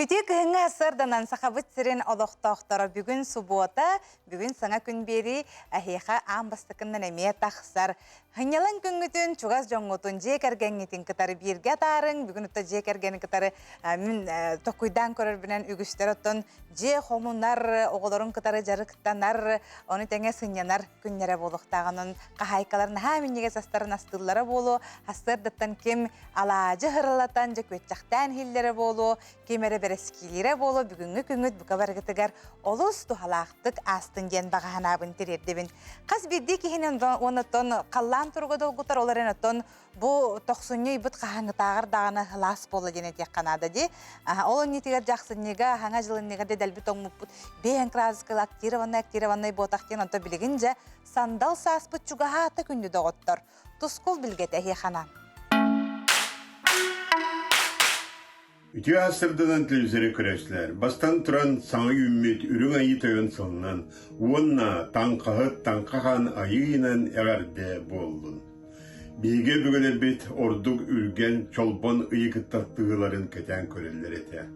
Пити кыһыңа сырданан сахабыт сирен олохтоохтора бүгүн суббота, бүгүн саңа күн бери ахиха амбастыкыннан эмие тахсар. Хынялан күнгүтүн чугас жоңгутун жекергеңитин кытары бирге тарын, бүгүн утта жекергени кытары мен токуйдан көрөр менен үгүстөр оттон же хомунар оголорун кытары жарыктанар, оны теңе сынянар күннере болуктаганын кахайкаларын хаминеге састарын астыллары болу, хастырдыттан ким алаажы хырылатан же көтчактан хиллере болу, кемере берескилире болу, бүгүнгү күнгүт букабаргытыгар олус тухалактык астын ден баганабын терердебин. Каз бирди кихинен оноттон каллан турго долгутар оларын оттон бу 90 бут кахаңытагар дагана хлас болу дене текканада ди. Ол нитигер жаксыннега хаңа жылыннега дедалби тоңмуппут. Бен краскал актированный ботактен онто билигинже сандал саспыт чугахата күндү доготтор. Тускул билгете хана. Үтü asırdan televizörü küreşler. Bastan turan sana ümmet ürün ayı töyün sonundan uonna tankahan ayıyla eğerde boldun. Bilge bügüler bit orduk ürgen çolbon ıyıkıttattığıların keten köreller ete.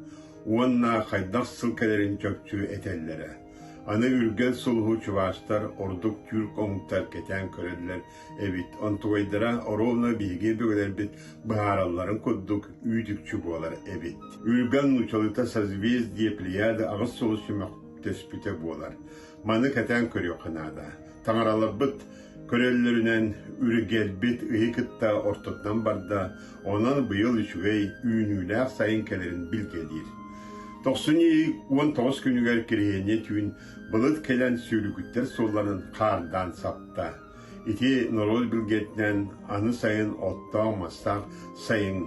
Uonna haydak sılkelerin çökçü etellere. Anı ürgen sulhu çuvaşlar orduk Türk oңuktар keten köreller. Evet, ontuaydıra orovna bilge bügüler bit baharalların kudduk üydükçü bolar. Evet. Ürgen uçalıta sazvez diye pliyada ağız soluşumak tespite bolar. Manı keten körüyor kanada. Tanaralar bit körellerinen ürgel bit ıyıkıtta ortadan barda onan bıyıl üçügey ünüler sayınkelerin bilgedir. 19 günüger kireyene tüün bılıt kelen söylükütter solların kardan sapta. İti norol bilgetnen anı sayın otta masak sayın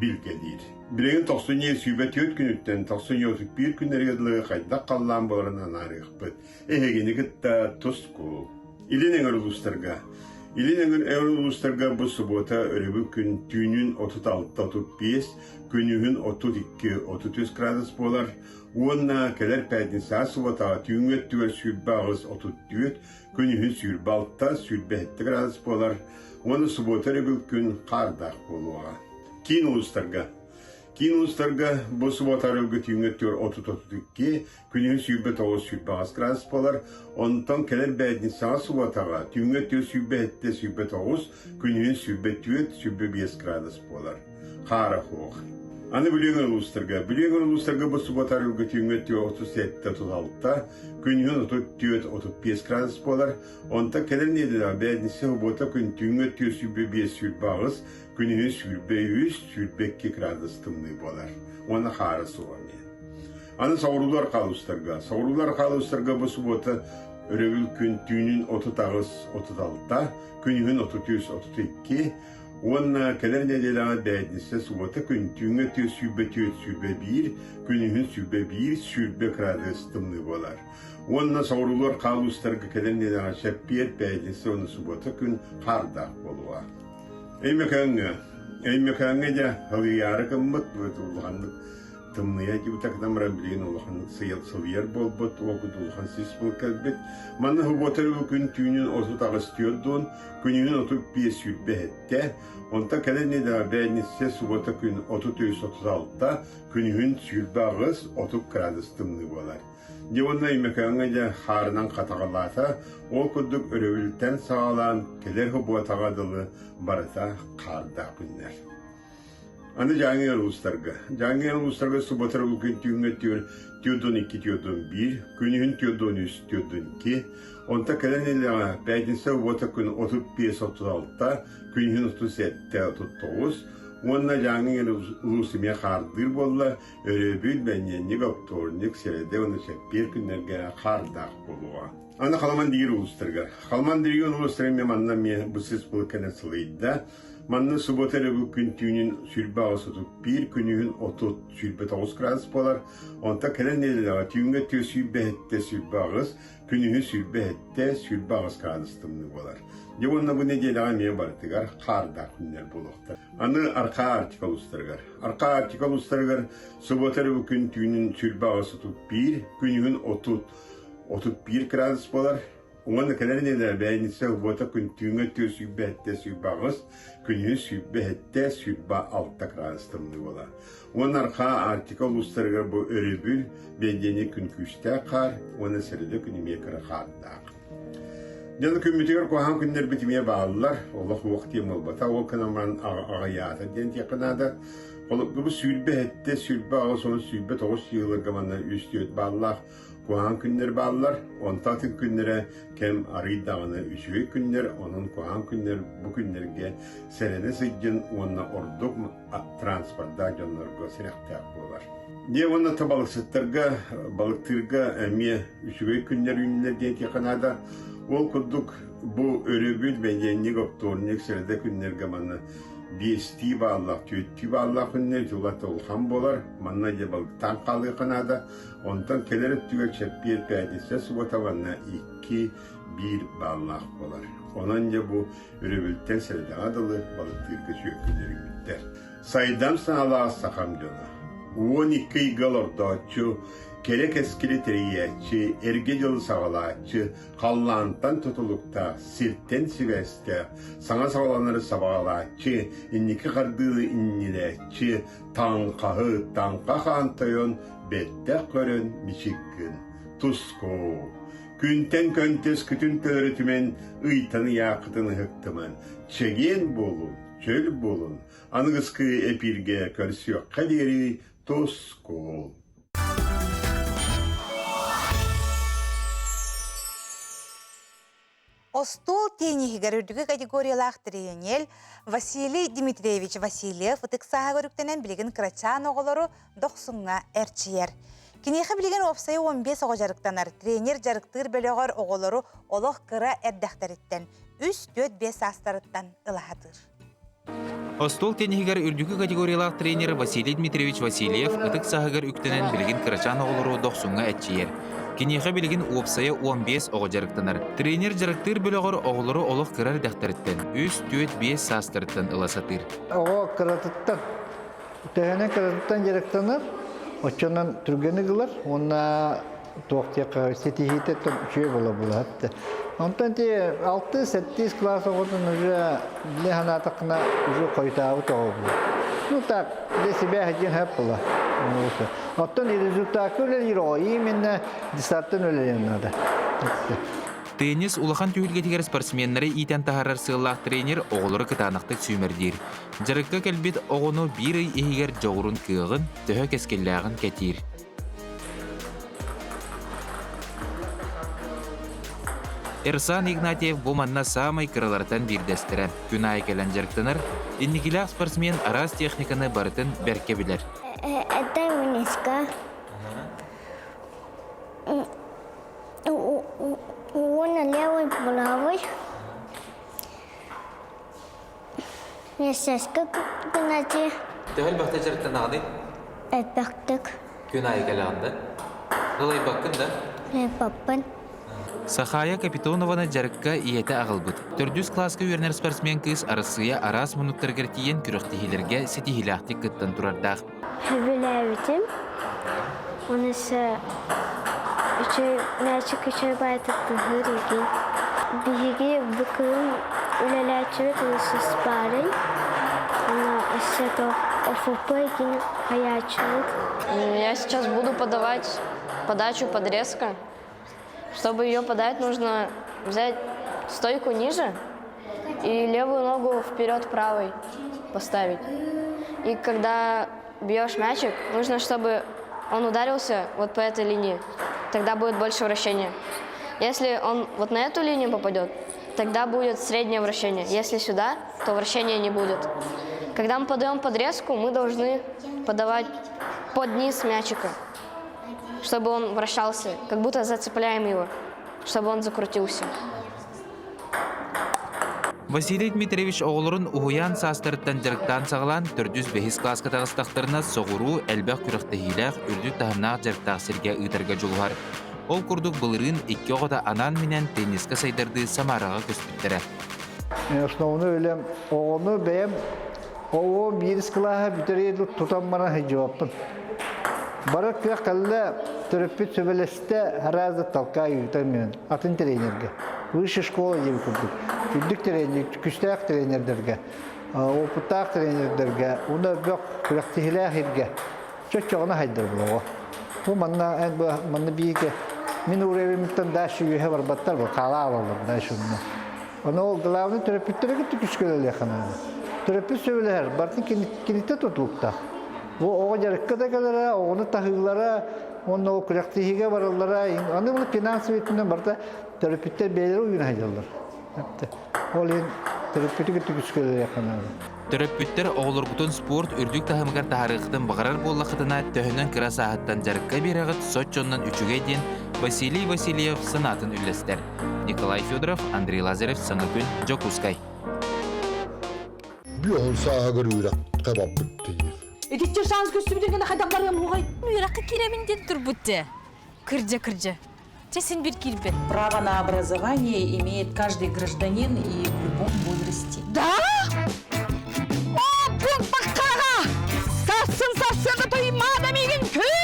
bilgedir. Bireğin 97 sübet yöt günütten 91 günleri yadılığı kayda kallan bolarından arıqpıt. Ehegeni gıtta tosku. İlin eğer uluslarga. İlin eğer uluslarga bu subota örübü gün tüünün 36-35, günühün 32-33 gradus bolar. Uonna keler pəydin saat subota tüünget tüver sürbe ağız 34, günühün sürbe altta sürbe 7 gradus bolar. Uonna subota örübü gün qardaq boluğa. Kin uluslarga. Kin uluslarga bu subota örübü tüünget tüver 30-32, günühün sürbe 9 sürbe ağız gradus bolar. Ondan keler pəydin saat subotağa tüünget tüver sürbe 7 sürbe 9, günühün sürbe 4 sürbe 5 gradus bolar. Qara hoğ. Anı bilingen uluslarga bu subotarı götüngötü 37-36, günün 34-35 gradus bolar. Onta keler nediler beğenisi hubota gün tüngötü sürbe 5 sürbe ağız, günün sürbe 100 sürbe 2 gradus tımlı bolar. Ona qara soğanı. Anı savrular qaluslarga bu subota örevül gün tüünün 30-36, günün 33-32, Uonna keler nediler beğenisi subota gün tüngötü sürbe 1, günün sürbe 1 sürbe gradus tımlı bolar. Uonna savrular qaluslarga keler nediler şeppiyet beğenisi onu subota gün qardaq boluğa. Eymekanga da halıyarı kımbıt bu ulğanlık tımlıya gibi takdam rabilin ulğanlık sıyır bolbut okut ulğan sisbol kalbet. Manna hubotarı gün tüünün 30 ağıstıyordun, gününün 35 sürbe hette. Onta keler nediler beğenisi subota gün 33-36, günün sürbe ağız 30 gradus tımlı bolar. Devonna eymekanga da harından katağalata, o kudduk örevülten sağalan keler hubotağa dılı barata qarda günler. Anı Cangel uluslarga subotar bugün tüyünge tüyodun 2 tüyodun 1, günün tüyodun 3 tüyodun 2, onta kelenile beğense hubota gün 35-36, günün 37-39, Onna Cangel ulusimiye qardır bolla, örebül benyenlik oktornik serede onu şeppir günlerge qardaq boluğa. Anı Qalman digir uluslarga. Qalman digir uluslarga manna me bu siz bulkana sılıydı. Manna subotarı bu gün tüünün sürbe ağız 31, günün 30 sürbe 9 gradus bolar. Onta kelen nediler tüünge tüy sürbe hette sürbe ağız, günün sürbe hette sürbe ağız gradus tımlı bolar. Devonna bu nediler me barıtıgar qardaq günler boluqtar. Anı arka artikal ustargar subotarı bu gün tüünün sürbe ağız 31, günün 31 gradus bolar. Ona kalarına ben ise bu ta küntüğüne tüy sübbette sübbağız, künü sübbette sübba altta krastımlı ola. Onlar ka artikal uluslarga bu örübül bedeni künküste kar, ona sırada künüme kara kardaq. Canı kümmütüger kohan günler bitmeye bağlılar. Allah vakti malbata o kanaman ağayata den yakınada. Olup bu sülbe sülbe ağı sonu sülbe toğuz yıllar gamandan üstüyöt bağlılar. Kohan günler bağlılar. On tatın günlere kem arı dağını üçüge günler. Onun kohan günler bu günlerge serene sıcın onunla orduk transportta canlarga sinektak bolar. Diye onunla ta balıktırga emiye üçüge günler ünlüler den yakınada. Ol kurduk bu örübül bedenlik optornik sırada günler manna BST bağlaq, tüyüttü bağlaq günler yolata olhan bolar. Manna de balıktan kalı kanada. Ondan kelerek tüge çepiyet bədisi subotavanna 2-1 bağlaq bolar. Onanca bu örübülten sırada adalı balıktırgı çökünleri gütter. Saydan sanalığa sakam jona. 12 yıl ordaçı Kerek eskili teriyetçi, ergecil sağalatçı, kallantan tutulukta, sirten siveste, sana sağlanları sabağalatçı, inniki kardığını inniletçi, tanka antayon, bette körün biçikkin, tusko. Günten köntes kütün töretümen, ıytanı yakıtını hıktıman, çegen bolun, çöl bolun, anıgıskı epirge körsüyor kaderi, tusko. Остол тенихигер үрдүгү категориялах тренер Василий Дмитриевич Васильев ытык саха көрүктенен билигин крачан оголору доксуңа эрчиер. Кинеха билигин опсайы 15 ого жарыктанар. Тренер жарыктыр бөлөгөр оголору олох кыра эрдахтариттен 3-4-5 астарыттан ылахатыр. Остол тенихигер үрдүгү категориялах тренер Василий Дмитриевич Васильев ытык сахагер үктенен билигин крачан оголору доксуңа эрчиер. Кинеха билигин опсайы 15 ого жарыктанар. Тренер жарыктыр бөлөгөр оголору олох кырар дахтарыттан 3-4-5 састарыттан ыласатыр. Ого кыратыттан. Тэһэнен кыратыттан жарыктанар. Очонан түргени кылар. Онна токтяка сетихитеттен үчөө бола хатта. Онтан те 6-7 класс оготун уже леханатакна уже койтабы тогу. Ну так, для себя один хэппла. Оттон результат өлелер, именно дистаттан өлелер надо. Теннис улахан түйілгетігер спортсменнері итен тахарар сыллах тренер оғылыры кытанақтық сүймердер. Жарыққа кәлбет оғыну бір ай егер жоғырын кығын, төхі кескеллағын кәтер. Эрсан Игнатьев бұл манна самай кырылартан бірдестірі. Күн ай кәлін жарықтаныр, иннекілақ спортсмен арас техниканы барытын бәрке білер. Это Минеска. Он левый, правый. Месяцка кунати. Төхіл бақты жарықтан ағды? Эпектик. Күн ай кәліғанды? Ғылай баққында? Папан. Сахая Капитонованы жарыққа иеті ағылбыд. 400 класқа өрнер спортсмен кыз арасыya арас мұнықтарғыр тиен күріқтігілерге сетихилақтық күттін тұрардақ. Хүбіләвітім. Онысы мәчік үші байтықты ғыр екен. Бігі бүкілін үлеләчілік ұлысы спарың. Она осы ОФП екен хаячылық. Я сейчас буду подавать подачу подрезка. Чтобы ее подать, нужно взять стойку ниже и левую ногу вперед правой поставить. И когда бьешь мячик, нужно, чтобы он ударился вот по этой линии. Тогда будет больше вращения. Если он вот на эту линию попадет, тогда будет среднее вращение. Если сюда, то вращения не будет. Когда мы подаем подрезку, мы должны подавать под низ мячика, чтобы он вращался, как будто зацепляем его, чтобы он закрутился. Василий Дмитриевич оғылырын ұғыян састырыттан жарықтан сағылан 405 класқа тағыстақтарына соғыру әлбәқ күріқтігіләқ үрді тағынақ жарықтақ серге ұйтарға жолғар. Ол күрдік бұлырын 2 оғыда анан менен тенниске сайдарды Самараға көспіттірі. Основны өлем, оғыны бәйім, оғы 1 класқа бүтерейді тұтанмана жауаппын. Барық көк қалды түріппет сөбелесті әразы талқа үйітер менен, атын тренерге. высшая школа деп курдук. Күндүк тренер, күстәк тренердерге, опыттак тренердерге, уна бак күрәктехиләхирге. Чөчөгөнә хайдыр булга. Бу манна биге мен уровеньтен дәшү юһә бар баттар бу кала алалар дәшүне. Аны главный терапевттерге түкүскөле хана. Терапевт сөйләр, бартын кинитә тотулукта. Бу ого жарыккадагылара, огоны тахыглара, оны күрәктехигә бараллара, аны бу финанс ветинен барта терапевттер бәйләр уйын хайдылар. Ол терапевтке түкүскөле хана. Төрөппүттер оғылырғытын спорт үрдік тахымығар тахарықтың бағарар боллақытына төхінен кіра сағаттан жарыққа берағыт Сочоннан үшіге дейін Василий Васильев сынатын үллестер. Николай Федоров, Андрей Лазарев, Саңыкүн, Жокускай. Бүйон сағыр үйрек қабап бүттейір. Эдеттер саңыз көстібіден қайдан барам оғай? Үйраққа керемінден тұр бұтты. Кірді. Чесін бір келбет. Право на образование имеет каждый гражданин и в любом возрасте. Да? О, бұл баққаға! Сарсын тоймада меген күн!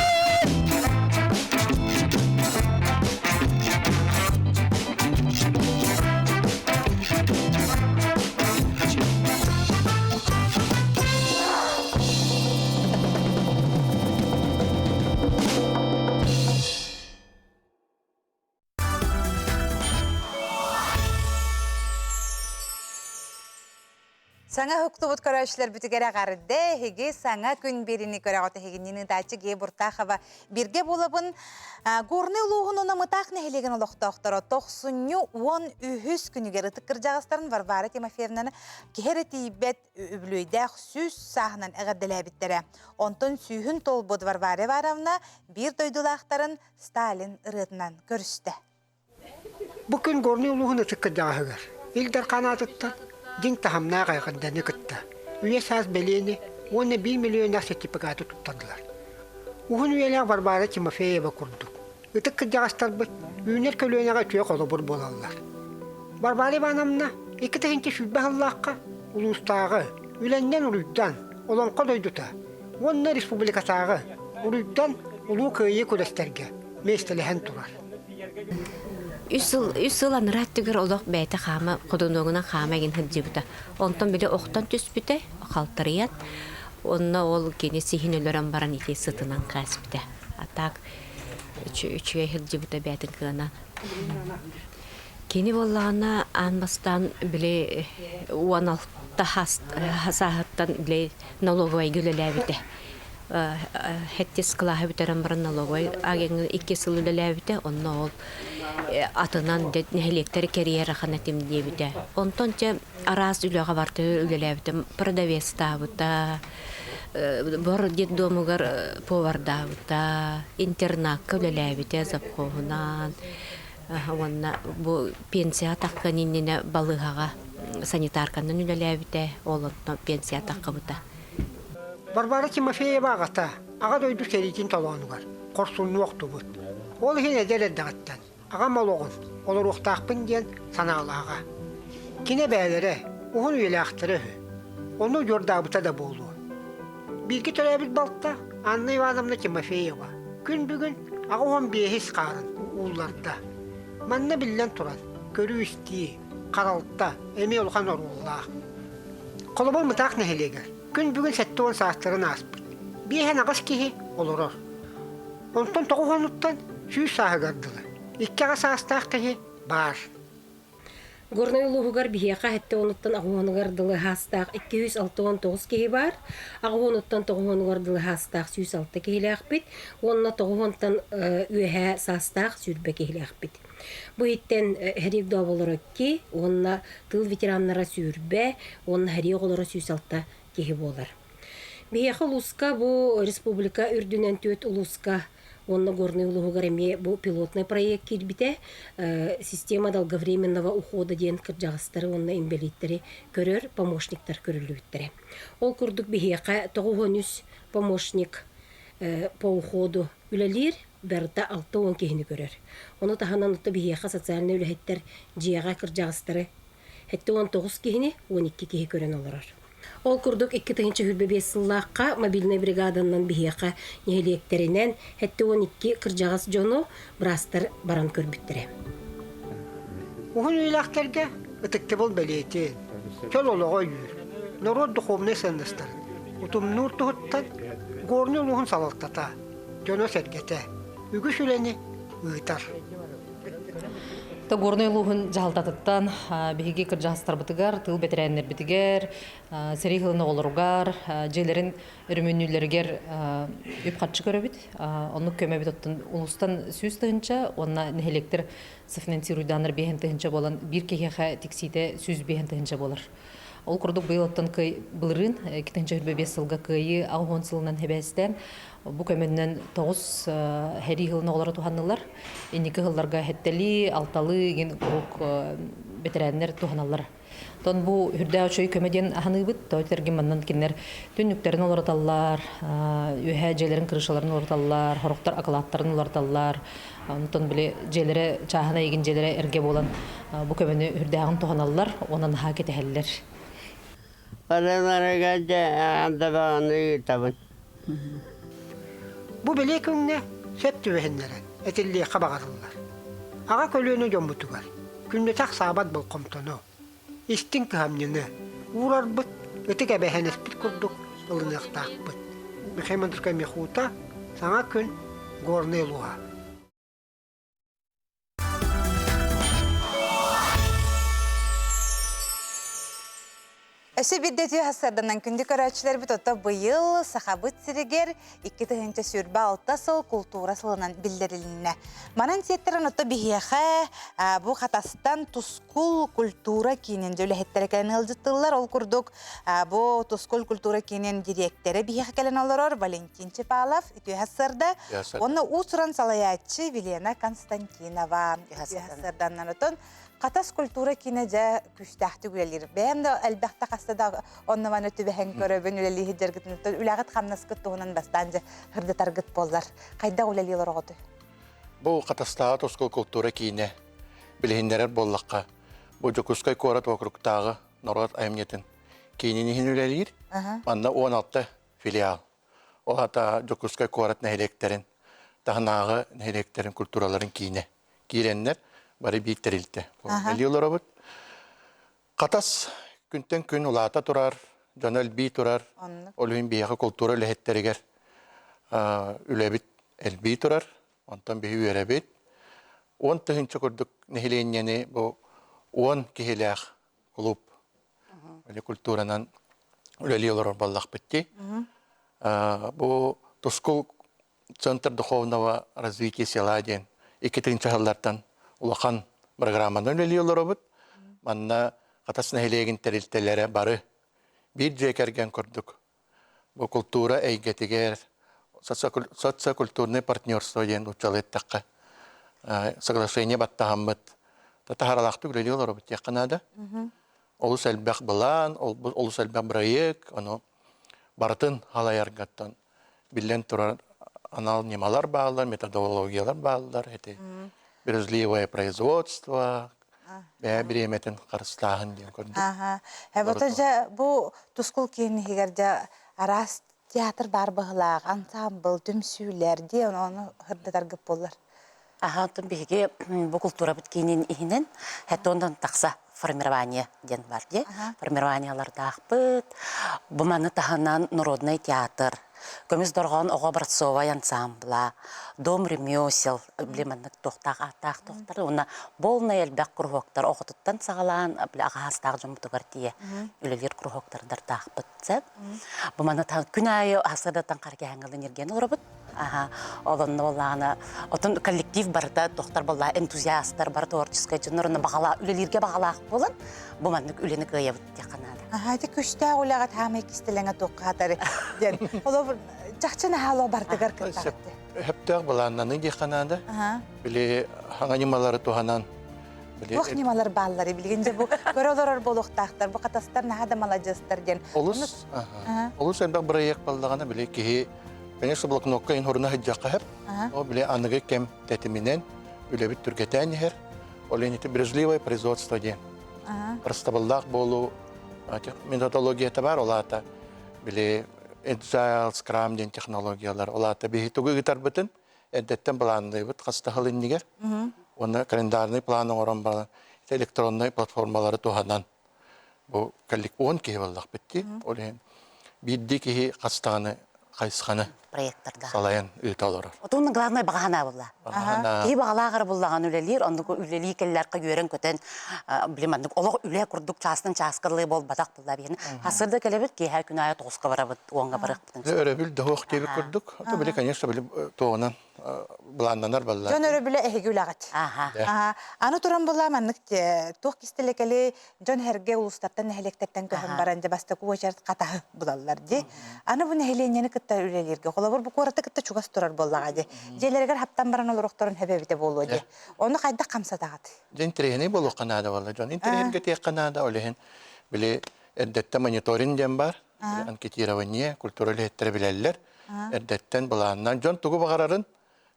Саңа хөктубут көрәүчләр бүтігәрі ғарыды, хеге саңа күн беріні көрәғаты хегеннені дачы ге бұртақыва бірге болабын. Горны ұлуғын оны мұтақ нәхелеген олықтақтары 90-10 үхіс күнігер ұтыққыр жағыстарын Варвара Тимофеевнаны кехері тейбет үблөйдәқ сүз сағынан әғадділі әбіттері. Онтын сүйін толбуд Варвара Варавна бір дойдулақтарын Сталин ұрытынан көрісті. Бүкін горны ұлуғын ұтыққыр жағығыр. Илдер қанатыттан. Дин тахамна гайганданы кытта. Үе саз белени, оны 1 миллион сертификаты туттадылар. Ухун үелер Варвара Тимофеева курдук. Ытык кыдягастар бит, үйнер көлөнеге түйе колобур болалар. Варвара Ивановна, эки тегинче сүббе Аллахка, улустагы, үленнен улуйдан, олонко дойдута. Онна республикасагы, улуйдан улуу кыйы көрестерге, местелехен турар. Үсыл анырат түгір олық бәйті қамы, құдынуғына қамы еген хыджыбыта. Онтан білі оқтан түспіті, қалтырыян. Онна ол кені сихин өлерін баран ете сытынан қаспіті. Атақ үчіге хыджыбыта бәйтін кығына. Кені болағына анбастан білі уаналта хасағыттан білі налоговай гүлілі Хеттес қылағы бітерін барын налоговай агенгі 2 сыл үлілі онна ол атынан нәхелектері кериері қанатым дебіде. Онтан че араз үліға барты үлілі продавеста бұта, бар детдомығар поварда бұта, интернакка үлілі біде запқоғынан, пенсия таққан иннені балығаға санитарканын үлілі біде, олынтан пенсия таққа бұта. Варвара Тимофеева ағата, аға дойду серетін таланы бар, қорсуынны оқты бұд. Ол хен әдел әддіғаттан, аға малоғын, олар оқтақпын ден саналы аға. Кене бәлері, оғын өйлі ақтыры, оны жордабыта да болу. Білгі төләбіл балтта, Анна Ивановна Тимофеева, күн бүгін аға оған бейхіз қарын, ұлларда. Манна білден тұран, көрі үсті, қаралытта, әме олған оруллақ. Қолыбыл мұтақ нәхелегер. Күн бүгін сәтті он сағыстырын аспыр. Бейхен ағыз кеге олырыр. Онтан тоғуғануттан сүйіз сағы ғардылы. Икке аға сағыстақ кеге бар. Горной улуғығар бейеқа әтті онуттан ағуғаны ғардылы хастақ 269 кеге бар. Ағуғануттан тоғуғаны ғардылы хастақ 106 кеге ақпет. Онына тоғуғантан үйәе сағыстақ сүрбе кеге ақпет. Бұл еттен әрек дауылыр өкке, онына тыл ветераннара сүрбе, онына әрек олары 106 кеге болар. Бейеқі ұлысқа бұл республика үрдінен төт ұлысқа онна горный улуғығар әме бұл пилотный проект келбіте система долговременного ухода ден кіржағыстары онна инвалидтері көрір, помощниктар көрілуіттері. Ол күрдік бейеқі 9 помощник по уходу үлелер бәрді 6-10 кегіні көрір. Оны таханан ұтты бейеқі социальный үләхеттер жияға кіржағыстары 19 кегіні 12 кеге көрін олырар. Ол күрдік 2-тігінші хүлбебес сыллаққа мобильный бригаданнан бейеқа нехелектерінен 12 кіржағас жону бірастыр баран көрбіттірі. Ухун уйлахтарга ытыкты бол белети. Чол олого үйүр. Народ духовный сыныстар. Утумнур тухуттан горны улуғын салалтата. Жоно сәргете. Үгі сүлені ұйтар. Горный улуғын жағалтатыттан бігеге кір жағыстар бұтығар, тыл бетерәнлер бітігер, сәрей ғылыны олыруғар, жейлерін үрмөнүлергер өп қатшы көрі біт. Оны көмі біт оттын ұлыстан сөз тұғынша, онына нәхелектер софинансируйданыр бейін тұғынша болан, бір кехеға тексейді сөз бейін тұғынша болар. Ол құрдық бұл оттан бұлырын, 2025 сылға күйі ағуын сылынан хәбәстен, бұл көміннен 9 хәри ғылыны олары туғанылар. Енекі ғылларға хәттәлі, алталы, ген ұруқ бетерәнлер туғаналар. Тон бұл үрді өшөй көмеден ағаны бұд, тәуеттерген маннан кенлер түнніктерін олараталар, өйә жέλерін кырышаларын олараталар, хорықтар ақылаттарын олараталар. Тон біле жέλері, чағына еген жέλері әрге болан бұл көмені үрді ағын туғаналар, онан ға кете әлілер. Бу беле күнне сеп түбәһеннәре, этилле хабагарылар. Ага көлөнө жомбутугар. Күнне так сабат бул комтоно. Истин кәмнене. Урар бит, этеге бәһәнес бит курдук, ылыныкта бит. Мехемендеркә мехута, саңа күн горны луа. Өсі биддеті хасарданан күнді көрәтшілер бұт отта бұйыл сақабыт сірігер 2-тігінші сүрбі 6 сыл культура сылынан білдеріліне. Манан сеттерін отта бігеға бұл қатастан тұскул культура кейінен жөлі хеттерекелен ғылжыттылар. Ол күрдік бұл тұскул культура кейінен директері бігеға кәлін олырыр Валентин Чепалов үті хасарда. Оны ұсыран салаятчы Вилена Константинова хасарданан отын. Қатас культура кине жа күштәхті үлелер. Бәйім де әлбәқті қастада онныман өті бәйін көрөбін үлелі хеджергітін. Үләғыт қамнас күттіғынан бастан жа ғырды тарғыт болдар. Қайда үлелер оғыды? Бұл қатастағы тоскол культура кине білігіндерер боллаққа. Бұл жүкіскай көрат округтағы Норғат айымнетін кейінен үлелер. Манда 16 филиал. Ол ата жүкіскай көрат нәйлектерін, тағынағы нәйлектерін культураларын кине. Кейленлер бары бейтерілді. Әлеулері бұд. Қатас күнтен күн ұлата тұрар, жонал бей тұрар, олығын бейіға культура ләхеттерігер үләбіт әлбей тұрар, онтан бейі өрәбіт. 10 тұхыншы күрдік нәхіленені бұл 10 кехеләқ клуб. Культуранан үләлеулері баллақ бітті. Бұл Тұскул Центр духовного развития села ден 2-3 жылдардан улахан программадан үлелеулері бұд. Манна қатас нәхелеген тәрілтелері бары. Bir жекерген көрдік. Бұл культура әйгетігер, социокультурный партнерство ден ұчалы еттаққа. Соглашение баттаған бұд. Татахаралақты үлелеулері бұд яқынады. Олыс әлбәқ бұлан, олыс әлбәқ бірайек, барытын халайарғаттан білен тұрар анал немалар бағылар, методологиялар бағылар. Бережливое производство, береметін қарыстағын ден көрдік. Бұл тұскул кейіні егерде арас театр бар бұғылақ, ансамбл, дүмсүйлер де оны ғырдатар ғып болар. Ағантын беге бұл культура біткенен егінен, әтті ондан тақса формирование ден бар де. Формированияларда ақпыт, бұманы тағынан народный театр, көміз дұрған оға братсовай ансамбла, дом ремесел, білемінік тоқтақ, аттақ тоқтар, оны болны әлбәк күрғоқтар, оғытыттан сағалан, ағастағы жұмытығыр тие, үлелер күрғоқтардар тақпытсы. Бұманы тағын күн айы асырдатан қарге әңгілін ерген олар бұд. Олынны олағаны, отын коллектив барда, тоқтар болла, энтузиастар бар, творческая жынырыны бағала, үлелерге бағалақ болын, бұманның үлені көйе бұд де қанады. Әді күшті олағат хамай кестеліңі тоққатары. Олы жақчыны халы бардығар күттағыды. Әптіғ боланнаны де қанады. Біле хаңанималары туғанан. Туқ немалар баллары білгенде бұл көрілерер болуқтақтар, бұл қатастар нағада маладжастар ден. Олыс әлбәқ бір аяқ балдағана біле кеге Конечно, блокнотка инхорна хиджака хеп. О, биле аныгы кем тетиминен үлебит түргетен хер. Олените бережливое производство ден. Простабалдак болу методология табар олата. Биле agile scrum ден технологиялар олата бихи тугы гитар битин. Эдеттен баланды бит кастахалын нигер. Оны календарный планы оран балан. электронный платформалары туһанан бу коллек 10 киһи боллах битти. Олен бидди киһи кастаны кайсханы проекттарда. салаян ыйталар. Отунун главный багана була. Ки багалагар буллаган үлелер, онды үлели келләркә йөрен көтен билемәндек олог үле курдук часын часкырлы бол батак булла бин. Хасырда келебет ки һәр күн ая 9-ка барабыт, 10-га барып. Өрөбүл дохок тебе курдук. Ата биле, конечно, биле тоонан буланнанар баллар. Жон өрөбүле эһигүләгәт. Аны туран була маннык тох кистелекели жон херге улустаттан нәһелектәттән көһөн баранҗа баста куачар ката булалар ди. Аны бу нәһеленене кытта үлелерге Олабыр бу кораты кытта чугас турар боллага ди. Желергер хаптан баран олорокторун хебебите болу ди. Оны кайда камсатагат. Жентрене болу канада валла жон. Интернетке тек канада олehen биле эрдетте мониторинг дем бар. Анкетирование, культураль хеттер билеллер. Эрдеттен буланнан жон тугу багарарын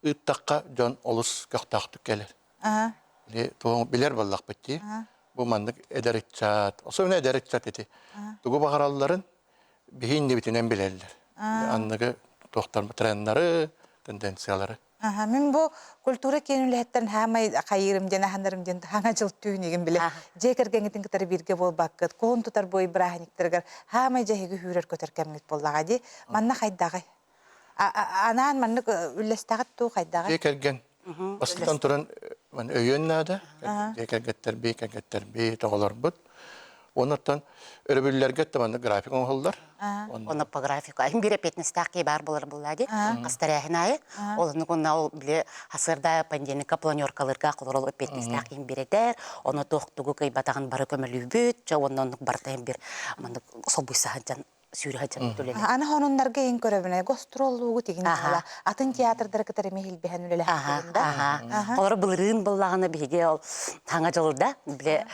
ыттакка жон олус кактактык келер. Биле то билер боллак битти. Бу мандык эдеритчат. Особенно эдеритчат эти. Тугу багаралларын бихин дебитинен билеллер. Анныгы тохтар тренднары, тенденциялары. Мен бу культура кенүләттен хамай кайырым жана хандарым жан хаңа жыл түйнеген биле. Жекергеңитин кытары бирге болбаккыт, кон тутар бой брахниктергер хамай жеги хүрер көтөркемит боллага ди. Манна кайдагы. Анан манны үллестагат ту кайдагы. Жекерген. Бастан туран мен өйөннада, жекергеттер би тоголор бут. Онотан өрөбүлләргә таманда график оңголлар. Оны по графику. Ай бире 15 ки бар булар буллади. Кастарахнай. Олны конна ол биле хасырда пандемика планёркаларга кулырыл 15 ки биредер. Оны токтугу кай батаган бары көмөлүбүт, жоннон бартайм бир. Мында собуйсахан Аны хонундарга эң көрөбүнө гастроллугу деген кала. Атын театрдар кытары мехил бехен үлеле хакында. Олар былырын буллаганы биге ол таңа жылда биле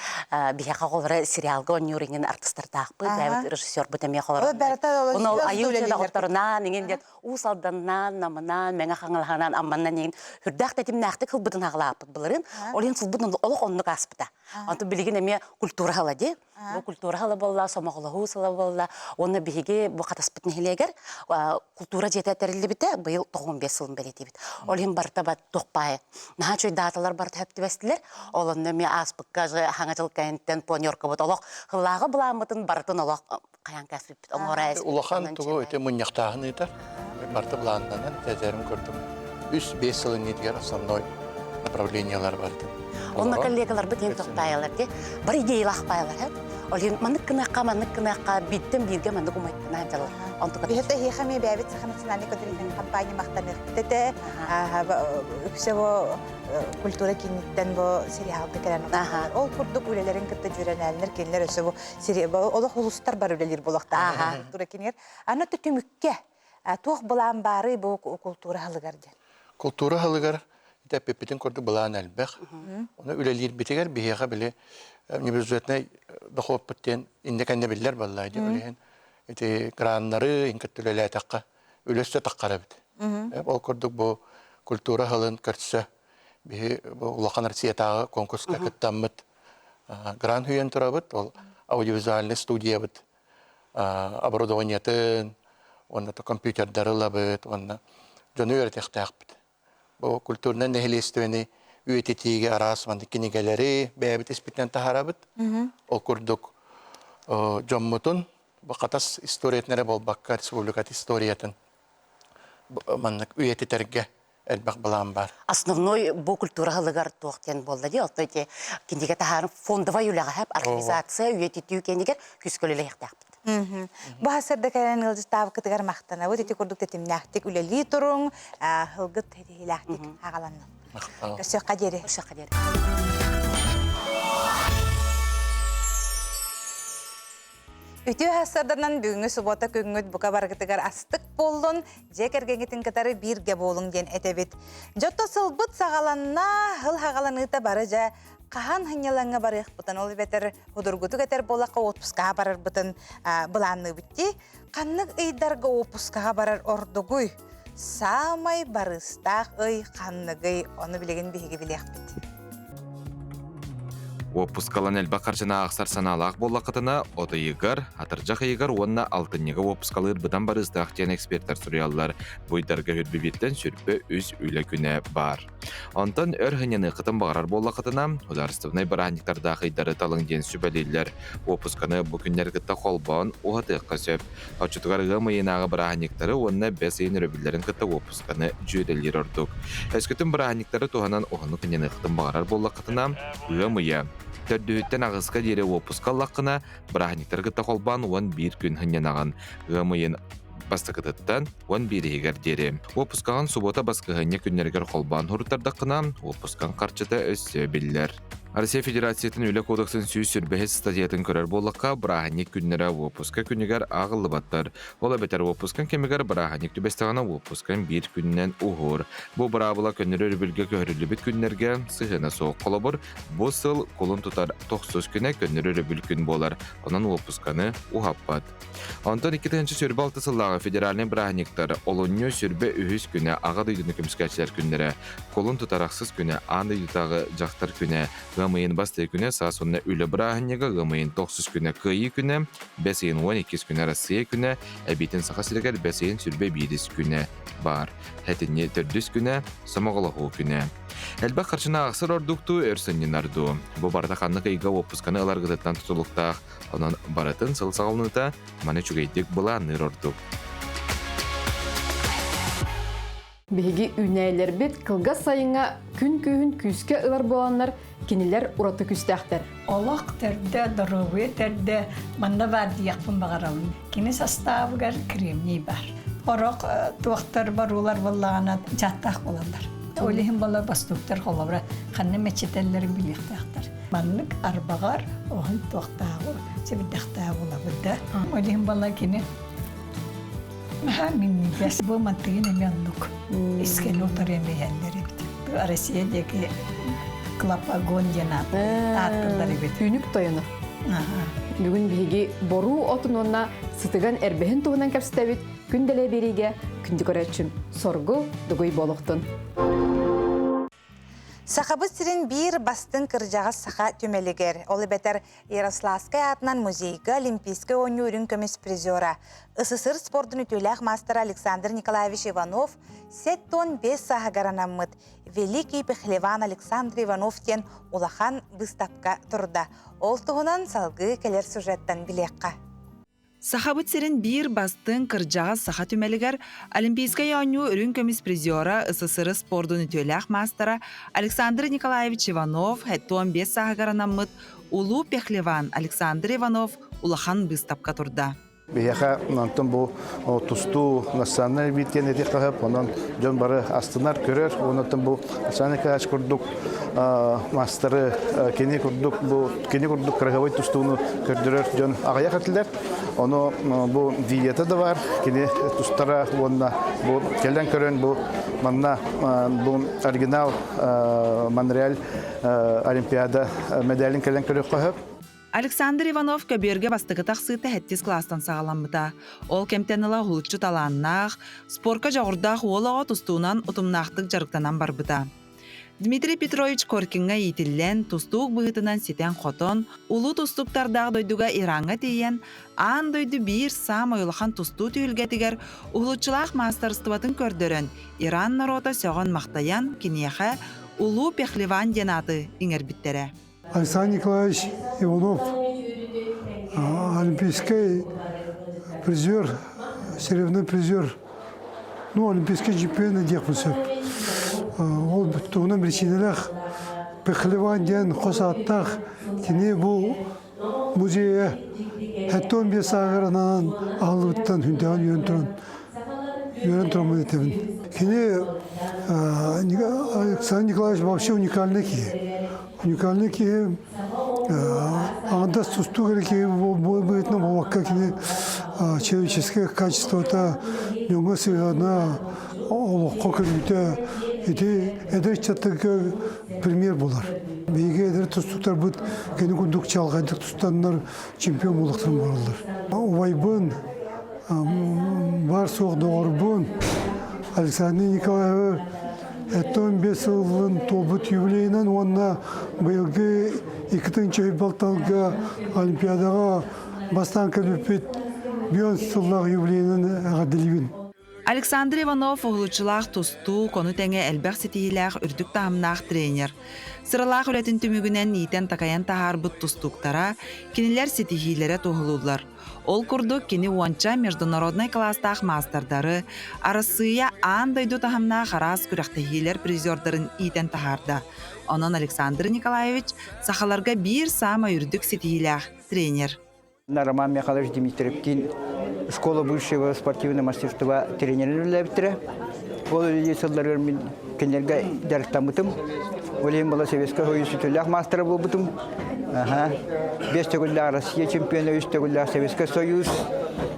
бихе кагылары сериалга ойнорген артисттар тагып, дәвит режиссер бутеме калар. Уну айылда докторна неген дет усалданнан намынан меңа хаңалханан амманнан неген хүрдәк тетим нәхтек хылбытын аглап булырын. Олен сылбытын олык онны каспыта. Анту билеген эме культура халади. Бу культура хала болла, самоглаху сала болла. Оны биге бу катаспытны хилегер культура жететерилди бите быйыл 95 жылын белети бит. Олен барта бат токпай. Наха чөй даталар бар тәпти бестилер. Олонны ме аспыкка хаңачыл кайынтен планёрка бот олок хыллагы буламытын бартын олок каян касып бит. Оңора эс. Улахан тугу өте муньяктагын итер. Барта буландан тезерим көрдүм. 3-5 жылын нетгер основной направлениялар бар. Онна коллегалар битен токтайлар ди. Бир идеялар байлар. Олен маннык-кынакка биттен бирге мандык умайттана жал. Антык. Бихте хихами бәбит саханасынан көтөрүлгөн компания мактанып тете. Үксево культура киниттен бу сериалды керен. Ол курдук үлелерин кытта жүрәнәлнер келлер өсө бу ол хулустар бар үлелер булакта. Культура кинер. Аны төмүккә тух булан бары бу культура халыгар ден. Культура халыгар тәппетен көрдү булан әлбәх. Оны үлелер битегер бияга биле небезетне дохоппеттен индекенне биллер баллайды үлен. Эти граннары инкеттүлеле такка үлөстө таккарабыт. Ол көрдүк бу культура халын кыртса бу улахан россиятагы конкурска кыттаммыт гран хүйен турабыт. Ол аудиовизуальный студия бит. Оборудованиятын, онда компьютердары лабыт, онда жону өретектакпыт. Бу культурнан нехилестөвени үететиге арас манды кинигелери бәбит испитен тахарабыт. Ол курдук жоммутун бакатас историятнере болбакка республикат историятын маннык үететерге элбак балам бар. Основной бу культура халыгар токтен болду ди. Отойте киниге тахар фондовый үлеге хеп организация үететүү кенигер күскөлөлө яктакпыт. Бу хасырда керен ылжыстабы кытыгар мактана. Вот эти курдук тетим нахтик үлели туруң, хылгыт хилахтик агаланны. Көсөк кадери. Үтү хасырдан бүгүнгү субота күнгөт бука баргытыгар астык болдун, жекергеңитин катары бирге болуң ден этебит. Жотто сылбыт сагаланна хыл хагаланыта бары жа кахан хынялаңа барык бутан ол бетер худургуту кетер болакка отпускага барар бутан буланны битти. Каннык ыйдарга отпускага барар ордугуй. Самай барыстак ый канныгый оны билеген биги билек бит. Отпускалан әлбә қаржына ақсар саналақ боллақытына отыйығар, атыржақ иығар онына алтынығы отпускалыр бұдан барыстақ тен эксперттар сұриялар. Бұйдарға хүрбі беттен сүрпі үз үйлі күні бар. Онтон өр хыняны қытын бағарар болла қытына, ударыстывнай барахниктарда қайдары талың ден сүбәлейлер. Опусканы бүкіндер кітті қолбауын уғатыққа сөп. Очытығарығы мыйынағы барахниктары онына бәсейін өрөбілерін кітті опусканы жүйделер ордық. Әскетін барахниктары туғанан оғыны хыняны қытын бағарар болла қытына, ұя Төрдүттен ағысқа дере опуска лаққына, барахниктар кітті қолбауын он бір күн хынянаған. Ұя бастықытыттан 11 егер дере. Опускаған суббота басқығыне күннергер қолбан хұрттардақына, опускан қарчыта өссі білдер. Россия Федерациятын өлі кодексын сүйіз сүрбәхет стадиятын көрер болыққа бараханик күннері опуска күнігер ағылы баттар. Ола бетер опускан кемігер бараханик түбестіғана опускан бір күннен ұғыр. Бұл барабыла күннері өрбілге көрілі біт күннерге сығына соқ қолабыр. Бұл сыл қолын тұтар 90 күні күннері өрбіл күн болар. Онан опусканы ұғаппад. Онтан 2-ші сүрбі 6 сыллағы федеральный бараханиктар олонью сүрбі үхіз күні аға дүйдіні көміскәчілер күннері. Қолын тұтарақсыз күні аңды ютағы жақтар күні. Гамайын басты күні сасуны үлі бараханега, гамайын 90 күні қиы күні, бәсейін 12 күні Россия күні, әбейтін сақасылығар бәсейін сүрбе 5 күні бар. Хәтіне 4 күні, самағылығы күні. Әлбәк қаршына ақсыр ордуқты өрсінен арду. Бұл барда қанны қиға опусканы аларғыдаттан тұтылықтақ, онан баратын сыл сағылыныта маны чүгейдік бұла ныр ордук. Беги үнәйлер бет кылга сайынға күн-күн күске ылар боланлар кенелер ураты күстәқтер. Олақ тәрді, дұрығы тәрді, манда бар дияқпын бағаралын. Кені составығар кремний бар. Орақ туақтар бар олар болағына жаттақ болалар. Олейін болар бастуқтар қолабыра, қанны мәчетелерін білектәқтер. Манлық арбағар, оғын туақтағы, себеддақтағы болабыда. Олейін болар кені Мен бәс бұл мантығын әмендік. Искен отыр әмейәлдері бітті. Россиядегі клапагон денаты аттылары бітті. Күнік тойыны. Бүгін бігі бору отын онына сытыған әрбәхін туғынан кәпсітәбет күнделе береге күнді көрәтшім. Соргу дүгөй болуқтын. Сақабы сирин бір бастың кыржағыз сақа төмелігер. Олы бәтер Ярославскай атынан музейгі олимпийский ойны үрін көмес призера. СССР спордың үтіләқ мастер Александр Николаевич Иванов 7 тонн 5 сағагаранамыд. Великий пехлеван Александр Иванов тен улахан выставка тұрда. Ол тұғынан салғы келер сюжеттен білеққа. Сахабыт сирин бір бастың кыржаға саха түмелігер Олимпийская ойну үрін көмес призера СССР спордың үтіләқ мастера Александр Николаевич Иванов 7 тонн 5 сағагаранамыд. Улу пехлеван Александр Иванов улахан выставка тұрда. Бияха нантын бұл тұсту националь биткен еті қағып, онын жон бары астынар көрер, онытын бұл националь кәш күрдік мастары кені күрдік қырғавай тұстуыны көрдірер жон ағая қатылдар. Оны бұл диета да бар, кені тұстара онына бұл келден көрен бұл манна бұл оригинал Монреаль Олимпиада медалін келден көрек қағып. Александр Иванов көберге бастығы тақсыты 7 кластан сағаламыда. Ол кемтеніла хулытчы таланнақ, спорка жағырдақ олаға тұстуынан ұтымнақтық жарықтанан барбыда. Дмитрий Петрович Коркинға етілен тұстуық бұғытынан сетен қотон, ұлы тұстуқтардағы дойдуға Иранға дейен, аң дойду бір сам ойлыған тұсту түйілгетігер ұлытчылақ мастерстыватын көрдірін Иран народа соған мақтаян кенеға ұлы пехлеван денаты еңербіттері. Александр Николаевич Иванов, олимпийский призер, серебряный призер, олимпийский чемпион дехпусеп. Ол тұғынан причиналах пехлеван ден қосаттақ кене бұл музейе әттон бес ағыранан ағылыптан хүндеген үйрен тұрмын етемін. Кене Александр Николаевич вообще уникальный ки. Уникальный ки. Анда сусту кереки будет на вовка кене человеческое качество-то немного связано олоққа эти эдерчаттыгы пример болар. Бейге эдер тустуктар бут кені күндік чалғайдық тустаннар чемпион болықтырын барылдар. Увайбын, бар соқ доғырбын, Александр Николаевич Әттон 5 жылын тобыт юбилейінен онына бұйылғы 2-ші балталға Олимпиадаға бастан кәліпет 5 жыллағы юбилейінен әғаділігін. Александр Иванов оғылычылақ тұсту, кону тәңе әлбәқ сетейләқ үрдік тағымнақ тренер. Сырылақ үләтін түмігінен нийтен такаян тағарбыт тұстуқтара, кенелер сетейлері тоғылулар. Ол күрдік кені уанча международный класстақ мастардары, арасыя андайду тағымна қарас күрәқтәхейлер призердарын итен тағарда. Онын Александр Николаевич сақаларға бір сама үрдік сетейләқ тренер. Роман Михайлович Дмитриевкин школа высшего спортивного мастерства тренера лебтре. Ол есілдер мен кенерге дәріктамытым. Олейм была Советского Союза түллях мастера был бутым. 5 тегулля Россия чемпионы, 3 тегулля Советский Союз.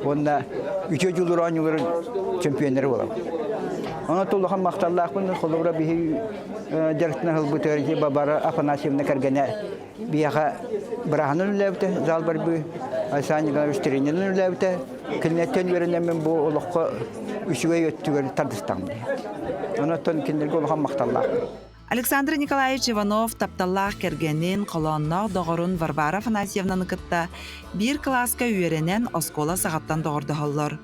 Онна 3 жылдар анылар чемпионер болам. Она толған мақталлақпын, қолыбыра бейі дәріктіні ғылбытыр, бабара Афанасьевна кәргені бияға бірағының үләбіті, зал бар бүй, Айсан Николаевич тренерінің үләбіті, кілнеттен верінен мен бұл олыққа үшіге өттігер тардыстамды. Она тон кендерге олған мақталлақпын. Александр Николаевич Иванов тапталлах кергенин колоннақ доғырын Варвара Афанасьевнаны кытта бір класска үйеренен оскола сағаттан доғырды ғаллар.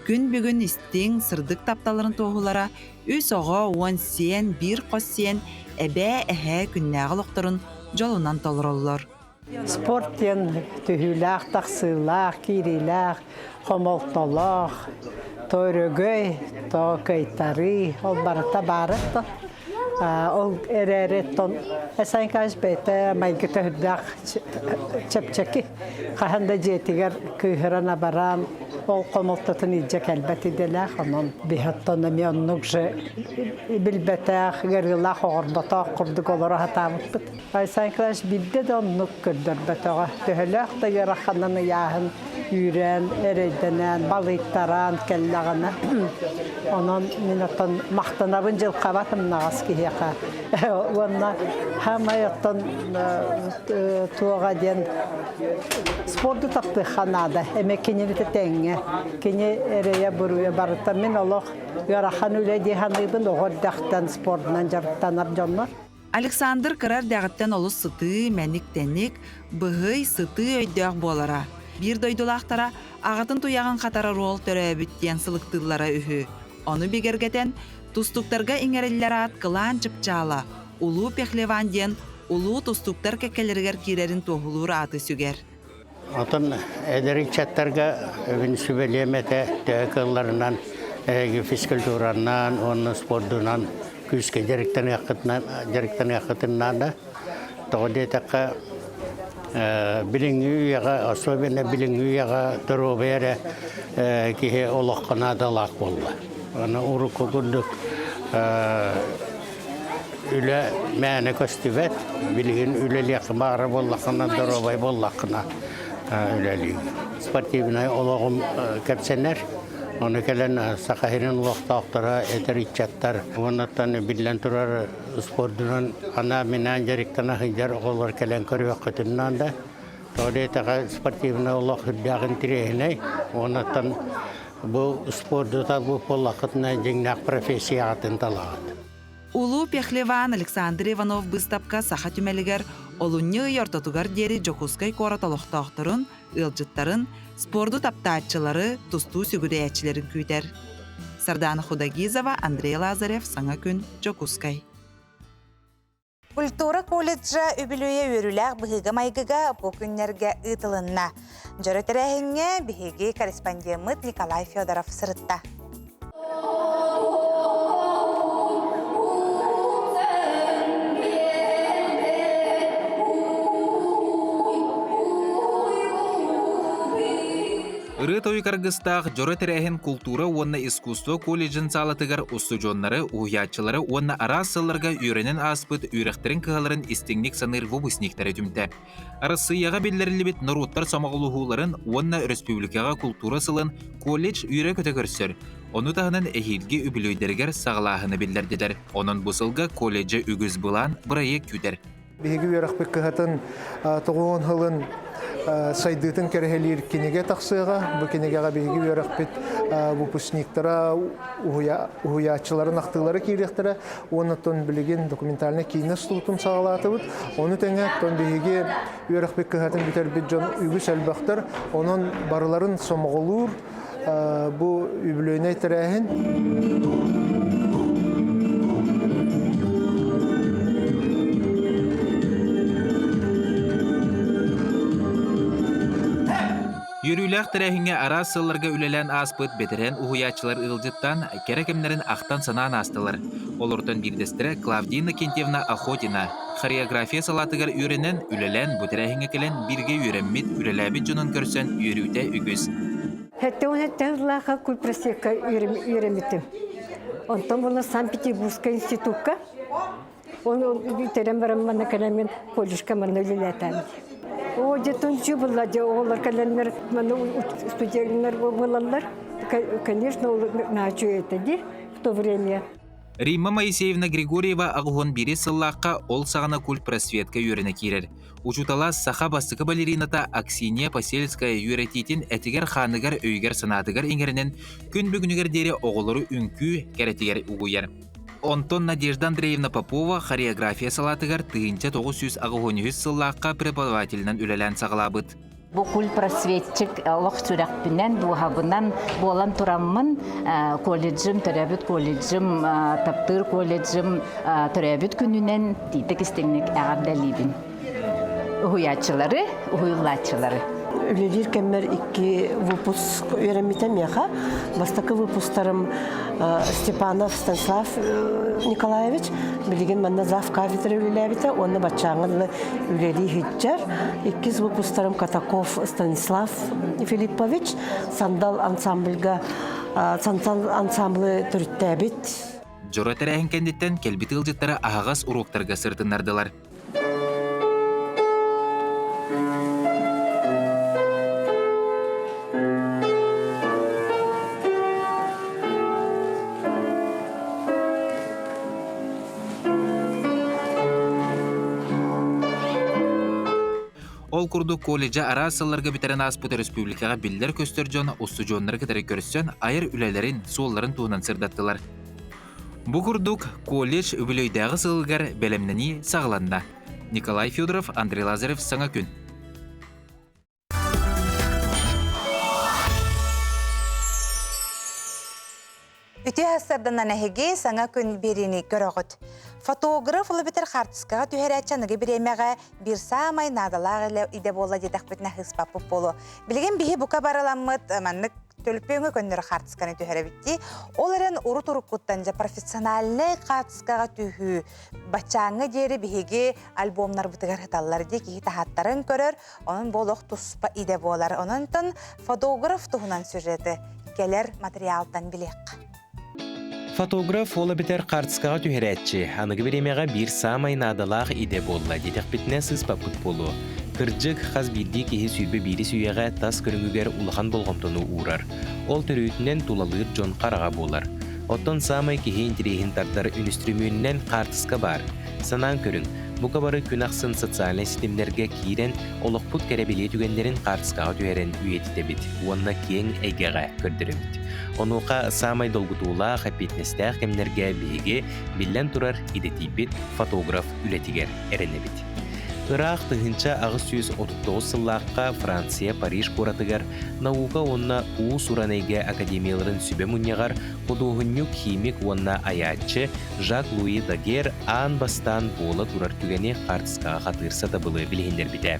Күн бүгін істің сырдық тапталарын тоғылара үс оға 10 сен, 1 қос сен, әбә әхә күннәғыл оқтырын жолынан толырылар. Спорттен түйіләқ, тақсылақ, кириләқ, қомолтолақ, тойрөгөй, тоқайтары, ол барыта барықты. Ол әрәреттон әсән кәж бәйті мәйгі түйіләқ чәпчәкі. Қағанда жетігер күйірана баран, ол қомолтатын иджек әлбәт иделәқ, онын бейхаттон әмионнық жы білбәтәқ, ғырғылақ оғырбатақ құрдық олары хатамыт бұд. Әсән кәж білді де оннық көрдір бәтіға. Түйіләқ да ераққанын яғын үйрен, әрейденен, балыйттаран, кәлләғаны. Онын мен оттан мақтанабын жыл қабатым нағас кейеқа. Онына хамай оттан туаға ден спорты тақты қанады. Әме кенеліті тәңе. Кене әрейе бұруе барыта. Мен олық ярахан үлі дейханлайбын оғыр дәқтен спортынан жарықтанар жонлар. Александр кырар дәғіттен олы сыты, мәнік-тәнік, бұғый сыты өйдөк болара. Bir doydulaqtara ağıtın tuyağın қатары рол төрәбіттен сылықтылары үхі. Оны бігергетен тұстуқтарға иңерелілер ат қылан чыпчала, улу пехлеванден, улу тұстуқтар кәкелергер керерін тоғылуыр аты сүгер. Атын әдірік чаттарға өбін сүбелеметі тәкілларынан, физкультуранан, оны спордунан, күске дәріктен яқытынан да, тоғыде таққа билингүү яга особенно билингүү яга торобере кихе олоққана далақ болды. Ана урукку күрдік үлі мәні көстібет, билигин үлелеқі бары боллақына, торобай боллақына үлелең. Спортивный олоғым кәпсенер, оны кәлін сақахирин олоқтақтара әтірітчаттар. Онаттан білен тұрар спордынан ана минан жарықтана хиджар оғылар кәлін көрі өқітіннан да. Тоғды таға спортивный олоқ хүддағын тірейіней. Онаттан бұл спорды табу полақытына жеңнақ профессия атын талағады. Улу Пехлеван Александр Иванов быстапка саха түмелігер олуны йортатугар дері Жокускай кора толықтақтырын, ылжыттарын, спорду таптаатчылары, тусту сүгірәтчілерін күйтер. Сардана Худагизова, Андрей Лазарев, Саңа күн, Жокускай. Культура колледжа үбілуе өріләқ бұғыға майгыға бұл күннерге ұтылынна. Жөрөтерәхіңе бігі корреспондент Николай Федоров сырытта. Ырыт ойкаргыстақ жоры тәрәхін культура онна искусство колледжін салатыгар устужоннары, уятчылары онна арасыларға үйренен аспыт үйректерін кығаларын истеңнік саныр вобысниктері дүмті. Арасыяға белдерілі бет наруттар самағылығуларын онна республикаға культура сылын колледж үйре көті көрсір. Оны тағынан әхелге үбілөйдергер сағылағыны білдердедер. Оның бұсылға колледжі үгіз бұлан бұрайы күдер. Беги үйрақпек кығатын тұғуын ғылын сайдытын кәрәхелер кенеге тақсыға, бұл кенегеға беги үйрақпет выпускниктара, уятчыларын ақтылары кейлектері, оны тон білеген документальный кейіні сұлытым сағалаты бұд. Оны тәңе тон беги үйрақпек кығатын бітер бет жон үгіс әлбақтар, оның барыларын сомғылуыр, бу үбүлөнөй терәһин. Yürüylәк тәрәһиңе арас сылларга үлелән аспыт бетерен уһуячылар ылжыттан кәрәкемнәрен ахтан санаан астылар. Олортан бирдестіре Клавдина Кентьевна Охотина. Хореография салатыгар үйренен үлелән бу тәрәһиңе келен бирге үйренмит үлеләбит жонын көрсен үйрүтә үгіз. Лаха кульпросека үйренмитим. Онтон була Санкт-Петербургская институтка. Он терем бараммана калемен колледжка мана үлеләтәм. О, жетон чу була, олар календар, студентлар булалар. Конечно, начу это в то время. Римма Моисеевна Григорьева ағуын бире сыллаққа ол сағана культ просветка үйрені керер. Учутала саха бастықы балерината Аксинья Посельская үйрететін әтігер ханығар өйгер санатығар еңерінен күн бүгінігер дере оғылыры үнкі кәрәтігер ұғуяр. Онтон Надежда Андреевна Попова хореография салатыгар тыынча 900 ағуынюз сыллаққа преподавателінен үлелән сағылабыд. Бу кул просветчик лох сүрәкпинен дуһабынан болан тураммын колледжим төрәбит колледжим таптыр колледжим төрәбит күнүнен титек истеңник агардалибин. Уячылары, уйлачылары. Үлелер кемер 2 выпуск öğrenmiten яха. Бастакы выпустарым Степанов Станислав Николаевич билген манна зав кафедра үлеләбите, онны бачаңын үлели хиджар. 2 выпустарым Катаков Станислав Филиппович сандал ансамбльга сандал ансамблы түрттәбит. Жора тәрәһин кәндеттен келбит ылжыттары ағағас уроктарға сыртыннардылар. Ол курду колледжа арасыларга битерен аспыты республикаға биллер көстер жон ұсты жонлары кетері көрсен айыр үлелерін, суолларын туынан сырдаттылар. Бу курдук колледж үбілөйдәғы сылғар бәлемнені сағыланна. Николай Федоров, Андрей Лазарев, Саңа күн. Үті хастардан әнәхеге Саңа күн берені көріғыт. Фотограф ұлы бітір қартысқаға түйәрәтчаныға біремеға бір самай надалағы иде бола дедақ бітіне хыспапып болу. Білген бігі бұқа бараламыд, маннық төліппеңі көннері қартысқаны түйәрі бітті. Оларын ұры-тұрып құттанжа профессиональный қартысқаға түйі. Бачаңы дері бігі альбомнар бұтығар хыталар де кейі тахаттарын көрір, оның болуқ тұспа иде болар. Оның тын фотограф тұғынан сюжеті келер материалтан білек. Фотограф олы бітер қартысқаға түйәрәтші, анығы беремеға бір самай надалақ иде болла, детек бітіне сыспап күт болу. Кырджық қаз бірді кеге сүйбі бірі сүйеға тас көріңігер улахан болғымтыны урар. Ол түрійтінен тулалыр жон қараға болар. Оттон самай кеге интерейін тардар үністрімүйінен қартысқа бар. Санан көрің, бұқа бары күн ақсын социальный системлерге кейрен олықпұт кәребеле түгендерін қартысқаға түйәрен үйетіте біт. Онна кең әйгеға көрдірімді. Онуқа самай долгутула хаппетнестәқ кемнерге бейге билен турар идетипит фотограф үлетигер эренебит. Ирақ тыгынча ағыз 139 сыллаққа Франция, Париж коратыгар наука онна уу суранайге академияларын сүбе мұньяғар қудуғыннюк химик онна аятчы Жак-Луи Дагер аан бастан бола турар түгені қартысқаға қатырса табылы білгендер біте.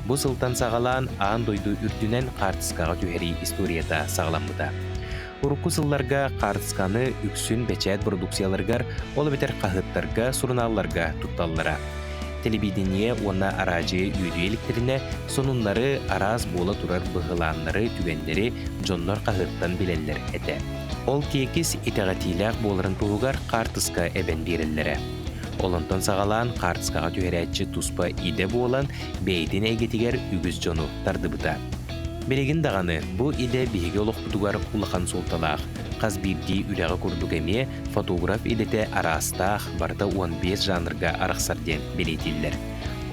Бұл сылтан сағалан аан дойду үрдінен қартысқаға түйері историята сағаламыда. Урукку сылларга қартысқаны үксүн бәчәт продукцияларгар, олы бетер қағыттарға, сурналарга тутталлара. Телевидение онна аражы үйді электеріне сонунлары араз бола турар бұғыланлары түгендері жоннор қағыттан білелер әті. Ол кекіз итағатилақ боларын туғығар қартысқа әбен берілері. Олантон сағалан қартысқаға түйерәтші туспа иде болан бейден әйгетігер үгіз жону тардыбыта. Берегін дағаны, бұл иде бейге олық бұтуғар ұлақан солталақ. Қаз бірді үрәғі күрдік әме фотограф идеті арастақ барда 15 жанрға арақсарден белейтелдер.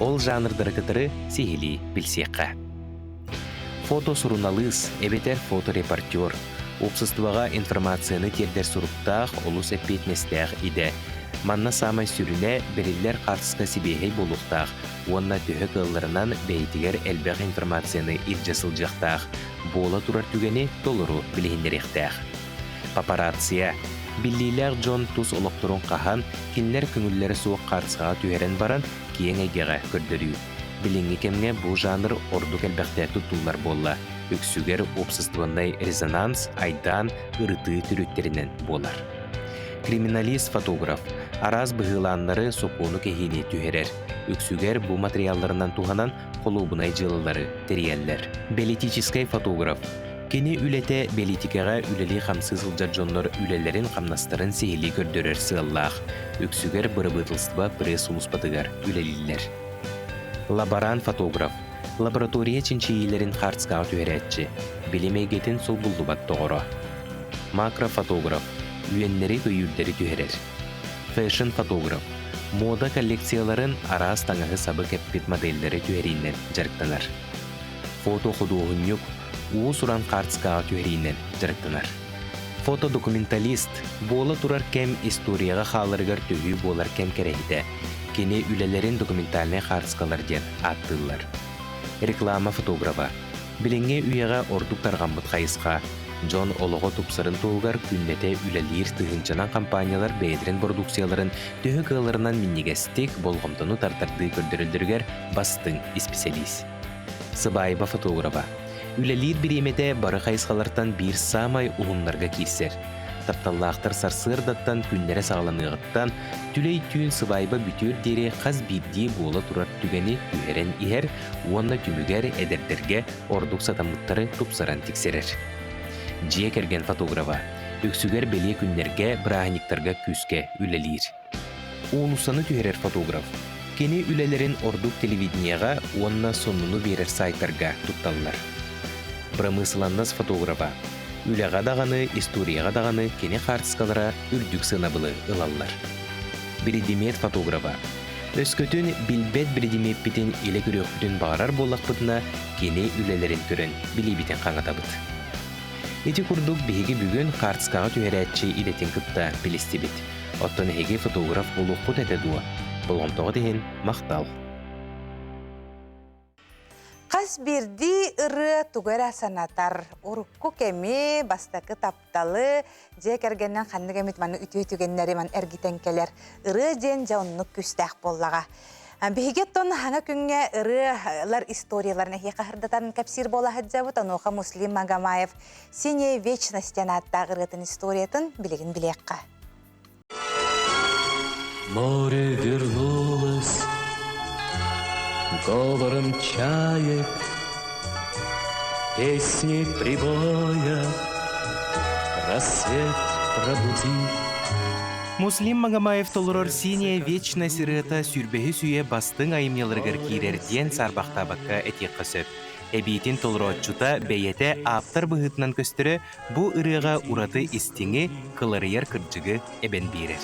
Ол жанрдары кітірі сехили білсеққа. Фото сұруналыз, әбетер фоторепортер. Опсыстываға информацияны тердер сұруптақ олыс әппетместәқ иде. Манна самай сүрүнэ бериллер қартыска сибейхей болуқтақ, онна төхі кылларынан бейтігер әлбәқ информацияны илжасыл жақтақ, бола турар түгені толыру білігіндеректақ. Папарация. Биллилер Джон тус олоқтырын қахан, кинлер күңіллері суық қартысыға түйерен баран, кейін әйгеға көрдірі. Біліңі кемге бұл жанр ордық әлбәқтәк тұттулар болла. Өксүгер опсыстығындай резонанс, айдан, ұрыты түріттерінен болар. Криминалист фотограф. Араз бұғыланлары соқуыны кехіне түйерер. Өксүгер бұл материалларынан туғанан қолубынай жылылары терияллер. Политический фотограф. Кені үлете белитикаға үлелі қамсыз ұлжар жонлар үлелерін қамнастарын сейілі көрдірер сығаллақ. Өксүгер бұрыбытылстыба пресс ұлыспатығар үлелілер. Лаборан фотограф. Лаборатория чинчийлерін қартысқаға түйерәтші. Білемегетін сол бұлдубат тоғыра. Макрофотограф. Үйенлері көйілдері түйерер. Фэшн фотограф. Мода коллекцияларын арас таңағы сабы кәппет модельдері түйерінен жарықтанар. Фото худуғынюк. Уу суран қартысқаға түйерінен жарықтанар. Фотодокументалист. Бола турар кәм историяға қалырғар түйі болар кәм кәрейді. Кені үлелерін документальный қартысқалар ден аттылар. Реклама фотографа. Біліңе үйеға ордук тарғамбыт қайысқа. Джон олығы тұпсарын туылғар күннете үлелер тұхынчанан компаниялар бейдірін продукцияларын түйі қыларынан миннегестік болғымтыны тартарды көрдірілдіргер бастың специалист. Сыбайба фотографа. Үлелер биремете бары қайысқалардан бір самай ұлынларға кейсер. Тапталлақтар сарсырдаттан күнлері сағаланығыттан түлей түйін сыбайба бүтер дере қаз бірді бола тұрар түгені үйерен иер, онна түмігер әдердерге ордук сатамлықтары тұпсаран тексерер. Жие керген фотографа. Өксүгер беле күнлерге брахниктарға күске үлелер. Улусаны түйерер фотограф. Кені үлелерін ордук телевиденияға онна сонуну берер сайттарға тұтталылар. Промысланнас фотографа. Үлеға дағаны, историяға дағаны кені қартысқалара үрдік сынабылы ылалылар. Бредимет фотографа. Өскөтін билбет бредимеппетін еле көріқпітін бағарар болақпытына кені үлелерін түрін білейбітен қаңатабыт. Эти курдук беги бүгін қартысқаға түйерәтші илетін күпта білістебет. Оттан хеге фотограф болуқпыт әтедуа. Болғымтоғы дейін мақтал. Қас бірді ұры тугара санатар. Урукку кеме бастакы тапталы. Же кәргеннен қанны кемет маны үті-үтігенлері ман әргітен келер. Ұры ден жауынлық күстәқ боллаға. Бігет тон хаңа күнге ұрылар историяларына хеқа хырдатарын кәпсір бола хаджабыт. Ануға Муслим Магомаев «Синяя вечность» янатта ұрытын историятын білігін білеққа. Море вернулось говором чаек, песни прибоя, рассвет пробуди. Муслим Магомаев толырор «Синяя вечность» ырыта сүрбехи сүйе бастың айымнелыргар кирерден сарбақтабаққа әтек қысып. Әбейтін толыротчута бәйеті аптар бұғытынан көстірі бұ ырыға ураты истіңі кыларыяр кырджығы әбен берер.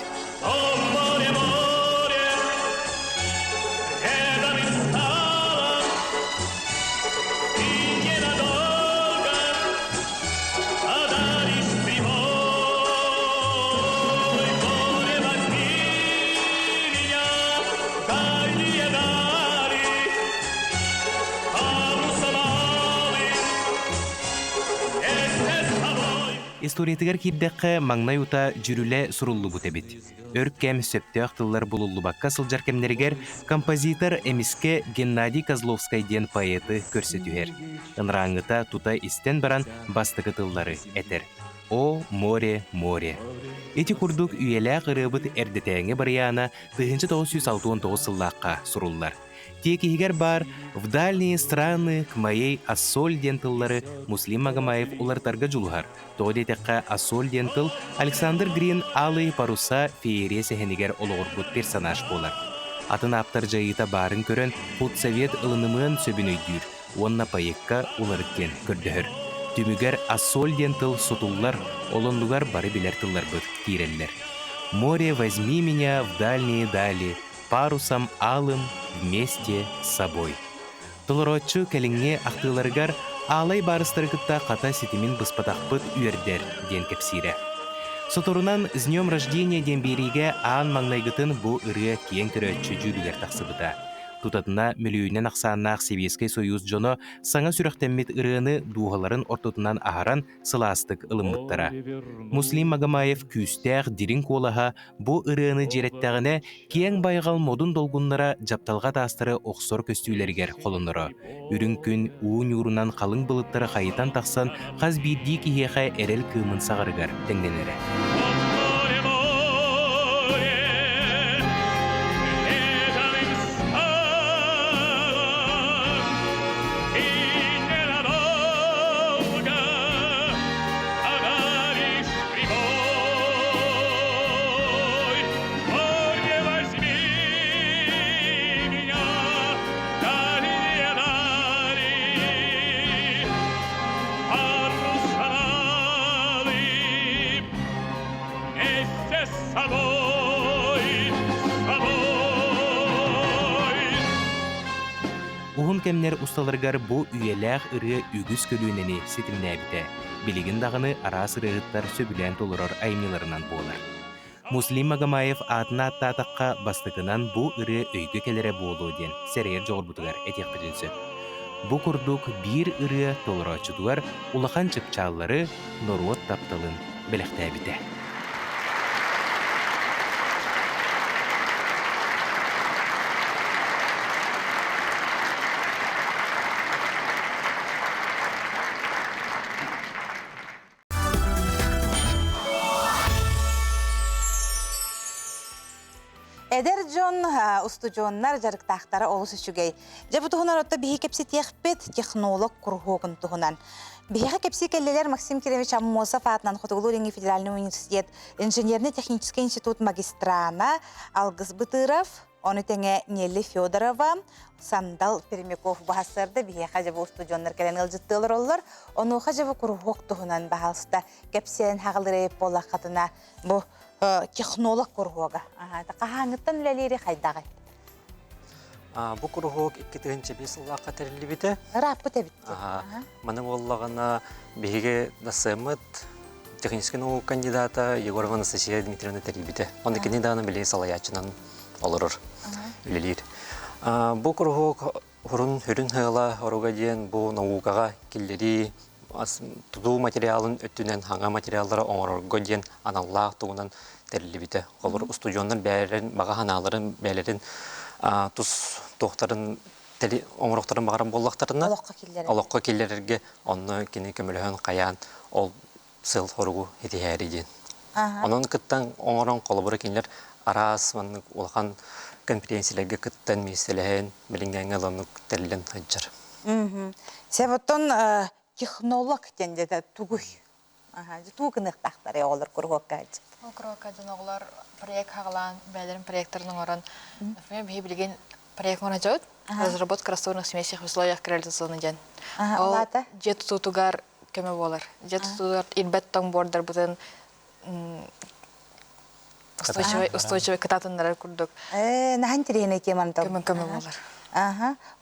Историятыгар кирдәққа маңнай ута жүрілі сұрулы бұтебет. Өрк кәм сөпті ақтылар бұлылы баққа сылжар кәмнерігер композитор әміске Геннадий Козловскай ден поэты көрсетуер. Înраңыта тута истен баран бастықы тыллары әтер. О, море, море. Эти курдук үйелі қырыбыт әрдетәңі барияна 1969 сыллаққа сұрулар. Текигер бар «В дальние страны к моей Ассоль» дентыллары Муслим Магомаев улартарга жулғар. Тоде текка Ассоль дентыл Александр Грин алый паруса феерия сехенегер олығырбут персонаж болар. Атын аптар жайыта барын көрін Путсовет ылынымын сөбін өйдір. Онна паекка уларыкен көрдігір. Түмігер Ассоль дентыл сотуллар, олындугар бары білер тыллар бұд киреллер. «Море, возьми меня в дальние дали, парусом алым вместе с собой». Тылыротчу кәліңе ақтыларғар алай барыстырғытта қата сетімін бұспатақпыт үйердер ден кәпсире. Соторунан «С днем рождения» дембериге аан маңнайгытын бу ыры киен көрөтчү жүбігер тақсыбыта. Тутатына мөлүйінен ақсаннақ Советский Союз жоно саңа сүрәқтәммет ырыны дуғаларын ортотунан ахаран сыластык ылымбыттара. Муслим Магомаев күстәқ дирин колаға бу ырыны жереттәғіне киен байғал модун долгуннара жапталға тастыры оқсор көстүйлергер қолыныры. Үрін күн уын юрунан қалың бұлыттары қайытан тақсан қаз бейді кихеға әрел кымын сағыргар тәңденері. Уһун кемнер усталаргар бу үйеләг ыры үгүс көлүүнени сетимнәбите. Билигин дагыны арас ырыгыттар сөбүлән толорор аймиларынан болар. Муслим Магомаев атына аттатаққа бастыгынан бу ыры өйгө келере болу ден серер жогорбутугар этек билинсе. Бу курдук бир ыры толорочудугар улахан чыпчаллары норуот тапталын белектәбите. Эдер Джон устужоннар жарыктақтары олысы үшігей. Жабы тұғынар отта бігі кепсі текпет технолог кұрғуғын тұғынан. Бігі кепсі келлелер Максим Киремич Аммосов атынан Хотугулуринги Федеральный университет инженерный-технический институт магистрана Алгыз Бытыров, оны тәңе Нелли Федорова, Сандал Пермяков бағасырды бігі қажабы устужоннар кәлен ғылжыттылыр олар. Оны қажабы кұрғуқ тұғынан бағалысында кепсен хағылырайып болақ қатына бұл технолог кургуга. Тақағаңыттан үлелері қайдағы? Бұл кургуг 2005 жылға қатарылы біті. Раппы тәбітті. Маның олағына бейге дасымыт технический наук кандидата Егорова Анастасия Дмитриевна тәрбіті. Оны кандидатаны біле салаячынан олырыр үлелер. Бұл кургуг хүрін ғыла оруға дейін бұл наукаға келдері туду материалын өттүнен хаңа материалдары оңорго дейін аналлах тугунан тәрілібіті. Олар студионнан бәрін, баға ханаларын бәлерін тұз тоқтарын оңырықтарын бағаран боллақтарына олыққа келдерге оны кені көміліген қаян ол сыл хоргу етігәрі дейін. Оның күттен оңырын қолыбыры кенілер арас олған конференциялерге күттен меселеген білінген ғылымның тәрілін ғаджар. Себоттон технолог дендеді тугуй. Тугынық тақтары олар күргөккәді. Ол күргөккәден олар проект хағылан, бәлерін проекторының орын. Например, бей білген проект мона жауд, разработка растворных смесей в условиях реализационный ден. Ол жет тұтугар көмі болар. Жет тұтугар ирбет тоң бордар бұтын устойчивый кататынлары күрдік. Нәхін тірейін екеман тоң? Көмі болар.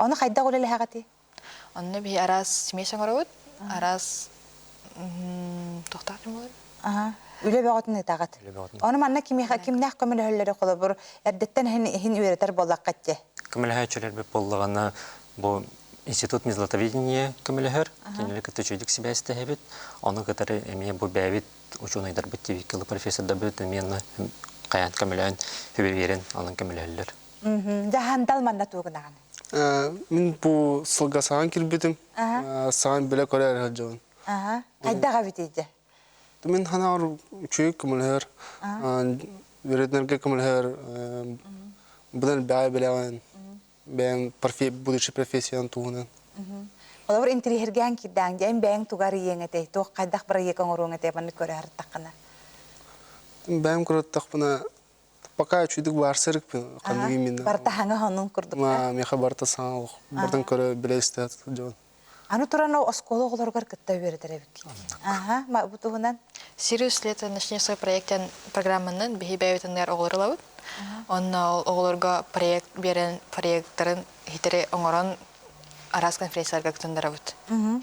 Оны қайда олелі хағаты? Оны бей арас смесей ғырауыд, арас тоқтағын болар. Үлі бәғатын етағат. Оны манна кімнәқ көмілі хөллері қолы бұр, әрдеттен хин үйретер болақ қатте? Көмілі хәчілер біп болғана бұл институт мезлотоведения көмілі хәр, кенелі күтті жүйдік себе әсті әбет, оны күтәрі әме бұл бәбет ученыйдар бұт тевекілі профессорда бұт, әмені қаян көмілі хөбе берін алын көмілі хәллер. Жағандал манна туғынаған? Мен бұл сылға саған келбетім, саған біле көрер әлжауын. Қайдаға бітейді? Мен ханар чүйік көмілер, веретнерге көмілер, бұдан бәй білеуін, бәйін будущий профессиян туғынан. Олар интерьерген киддан, жәйін бәйін туғары еңеті, тоқ қайдақ бір екен ұруын әте бәні көрі әрттаққына? Бәйім көрі тақпына, пока чүйдік барсырық қандығы мені. Барта хаңы хонын күрдік? Меха барта саңа оқ, бардан көрі білесті жауын. Аны туран осколы оларғар кітті өредер әбік. Бұтығынан? Сириус лето начнется проектен программанын бихи бәйветіндер оғылырылауыд. Онна оғылырға проект берен проекттарын хитері оңырын арас конференцияларға күтіндер ауыд.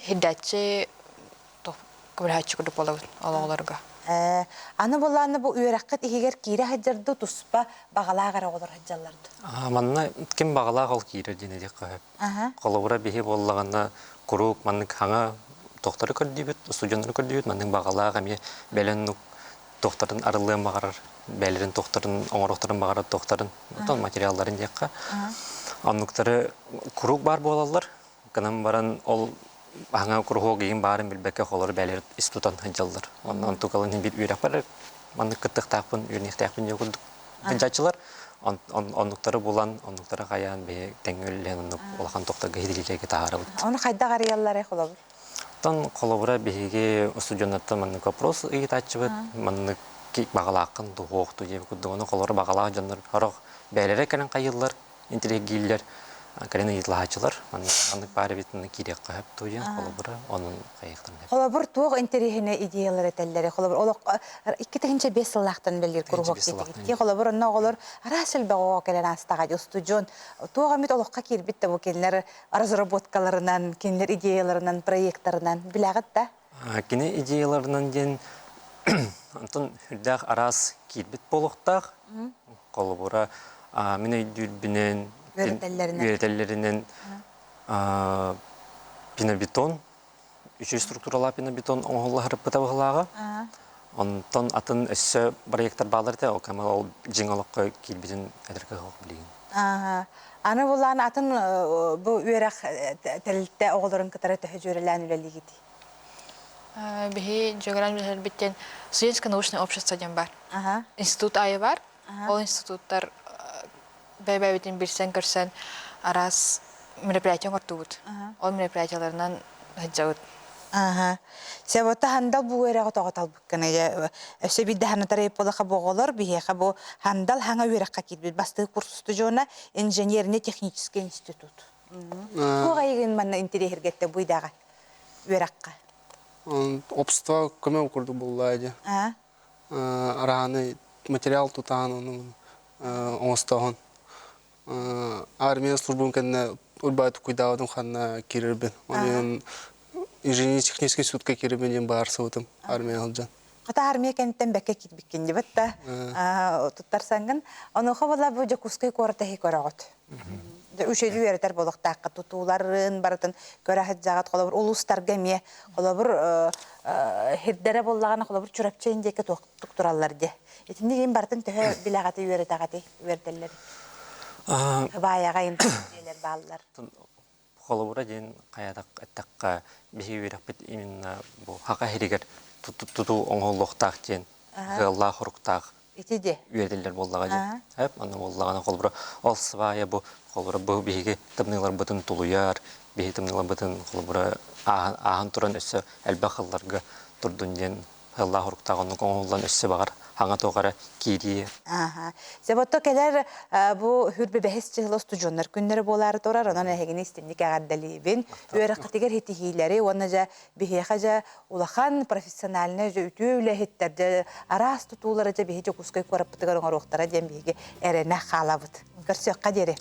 Хиддәтчі көмір хатчы күрдік болауыд оғылырға. Аны боланы бу үйрәккәт игер кире хаҗырды туспа багалаагара олар хаҗалларды. Манна ким багалаа ол кире дине дик кап. Колобура бихи боллаганда курук маннык хаңа доктор көрдүбүт, студенттер көрдүбүт, манның багалаа ме белен доктордун арылыгын багарар, белерин доктордун оңорокторун багарар доктордун тон материалдарын дикка. Анныктары курук бар болалар. Канам баран ол хаңа курук кийин барын билбекке холор белер институттан хаҗаллар. Ондан тукалын бир үйрәк бар. Маннык кыттык тапын, юрник тапын югулдук. Хаҗачылар оннуктары булан, оннуктары каян бе теңгеллен улахан токтога хидилеге таарып. Аны кайда гарыяллар холобур? Тон колобура биһиги студенттан маннык вопрос ыйтачыбыт, маннык багалаакын дугукту деп кудугуну колор багалаа жандар хорог бәлере кенен кайыллар, интеллигиллер, кенен ыйтлаачылар, маннык бары битин кирек кап туйын колобура онун кайыктан. Холобур туг интерихине идеялар этеллери, холобур олок 2-5 сыллактан белгер кургок кетти. Холобур онна олор арасыл багоо келен астага студион туга мит олокка кирбитте бу келлер разработкаларынан, келлер идеяларынан, проекттарынан билагат да. Кене идеяларынан ден антон хүрдәк арас кирбит болохтак колобура мене дүрбинен Üyetellerinin pinabeton, üçü strukturalar pinabeton onlarla harapıta bağlağı. Ondan atın eşya projektler bağları o kamal o jingalakka kilbitin ederke hak bileyim. Ana bulan atın bu üyerak telte oğulların katara tehcürelen üleli gidi. Bihi geografi bitten Студенческое научное общество дем бар. Институт айы бар. Ол институттар бәй-бәйтін білсен көрсен арас мероприятия ортуғыт. Ол мероприятияларынан ғаджауыт. Себота хандал бу өрәгә тагытал букканы. Өсө бидде ханатары полаха боголор, бихеха бу хандал хаңа өрәккә китбит. Басты курсты жона инженерно-технический институт. Бу гайгын манна интерьергетте буйдага өрәккә. Общество көмөк курду буллайды. Араны материал тутанын оңостогон. Армия службун кенне урбайт куйдавдым ханна кирбин. Онун инженерно-технический институтка кирбин барсыбытым армия алжан. Ата армия кенттен бекке китбиккен дебетта. Туттарсангын, аны хабала бу жакускай корта хикорагот. Үшөдү эретер болуктакка тутууларын баратын көрәхет жагат колобур улустарга ме колобур хирдере боллаган колобур чурапчайын деке туктураллар де. Этинде кийин бартын төһө билагаты үйрөтагаты үйрөтеллер. Баяга интеллер баллар. Колобура ден каядак аттакка бихи үйрөппит именно бу хака хиригер туту оңолуктак ден гылла хуруктак Итиде. Үйрөтеллер боллага же. Хеп, аны боллаган колобура ол свая бу колобура бу бихиге тымнылар бутун тулуяр, бихи тымнылар бутун колобура ахан туран өссө элбахылларга турдун ден гылла хуруктак оны оңолдан өссө багар. Хаңа тоғара кири. Себотто келер бу хүрбе бехес чыгылы студионнар күннері болары торар, онан әхегіне істемдік ағаддалибин. Өйрі қытығыр хетихилері, оны жа бехеға жа улахан профессионаліне жа үті өлі хеттерді, арас тұтулары жа бехе жа құскай көріп бұтығыр оңар оқтара ден бехеге әріне қалабыд. Көрсөққа дере.